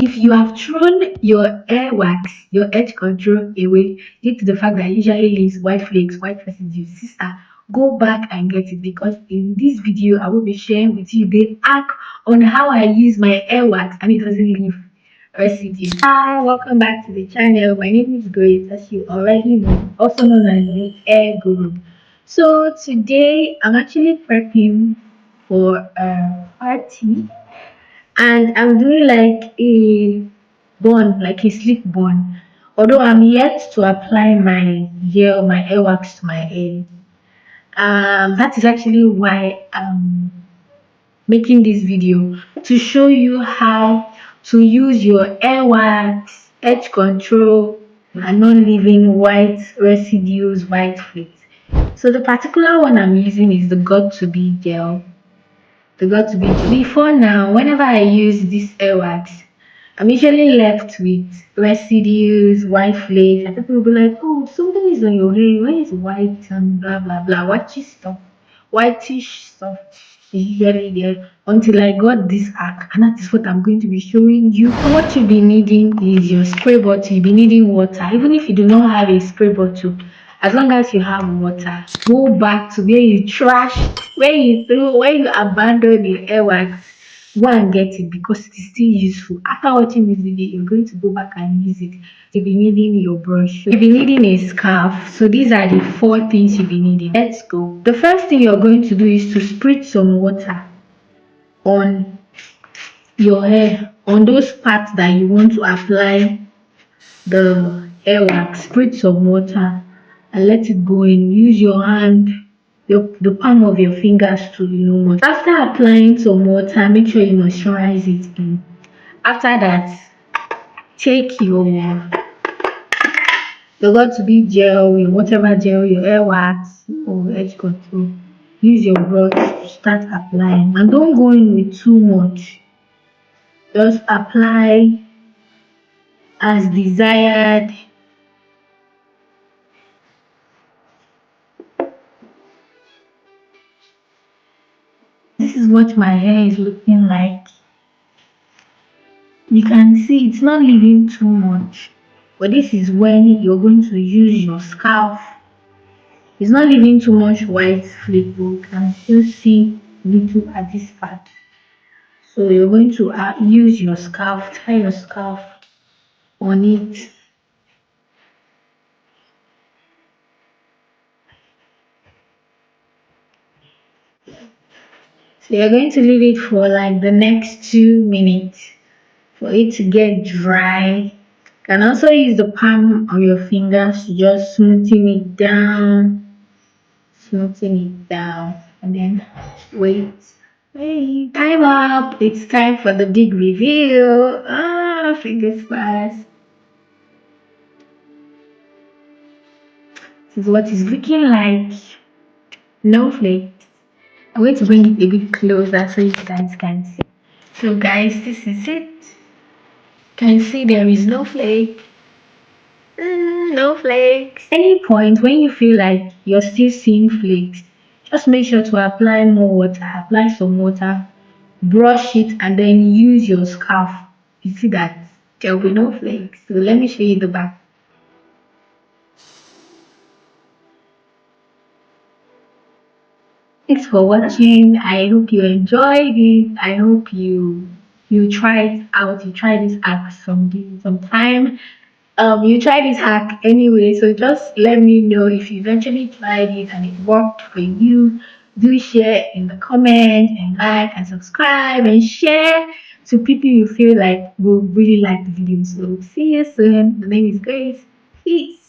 if you have thrown your hair wax, your edge control away due to the fact that it usually leaves white flakes, white residues, sister, go back and get it, because in this video I will be sharing with you the hack on how I use my hair wax and it doesn't leave residue. Hi, welcome back to the channel. My name is Grace, as you already know, also known as the Hair Guru. So today I'm actually prepping for a party, and I'm doing like a bun, like a sleek bun. Although I'm yet to apply my hair wax to my hair. That is actually why I'm making this video, to show you how to use your hair wax, edge control, and not leaving white residues, white flakes. So the particular one I'm using is the got to be gel. Before now, whenever I use this hair wax, I'm usually left with residues, white flakes, and people will be like, oh, something is on your hair, where is white and blah blah blah, whitish stuff is usually there, until I got this hack, and that is what I'm going to be showing you. What you'll be needing is your spray bottle. You'll be needing water. Even if you do not have a spray bottle, as long as you have water, go back to where you trashed, where you abandoned the hair wax. Go and get it, because it is still useful. After watching this video, you're going to go back and use it. You'll be needing your brush. You'll be needing a scarf. So these are the 4 things you'll be needing. Let's go. The first thing you're going to do is to spritz some water on your hair, on those parts that you want to apply the hair wax. Spritz some water and let it go in. Use your hand, the palm of your fingers to moisturize. After applying some water, make sure you moisturize it in. After that, take your got to be gel, whatever gel, your hair wax or edge control. Use your brush to start applying, and don't go in with too much. Just apply as desired. This is what my hair is looking like. You can see it's not leaving too much, but this is when you're going to use your scarf. It's not leaving too much white flake, but you can still see little at this part. So you're going to use your scarf, tie your scarf on it. So you're going to leave it for like the next 2 minutes for it to get dry. You can also use the palm of your fingers to just smoothing it down, and then wait. Hey, time up! It's time for the big reveal. Fingers crossed. This is what it's looking like. No flakes. I'm going to bring it a bit closer so you guys can see. So guys, this is it. Can see there is no flake. No flakes. Any point when you feel like you're still seeing flakes, just make sure to apply more water. Apply some water, brush it, and then use your scarf. You see that there will be no flakes. So let me show you the back. Thanks for watching. I hope you enjoyed it. I hope you try it out. You try this hack sometime. You try this hack anyway, so just let me know if you eventually tried it and it worked for you. Do share in the comments, and like and subscribe and share to people you feel like will really like the video. So see you soon. My name is Grace. Peace.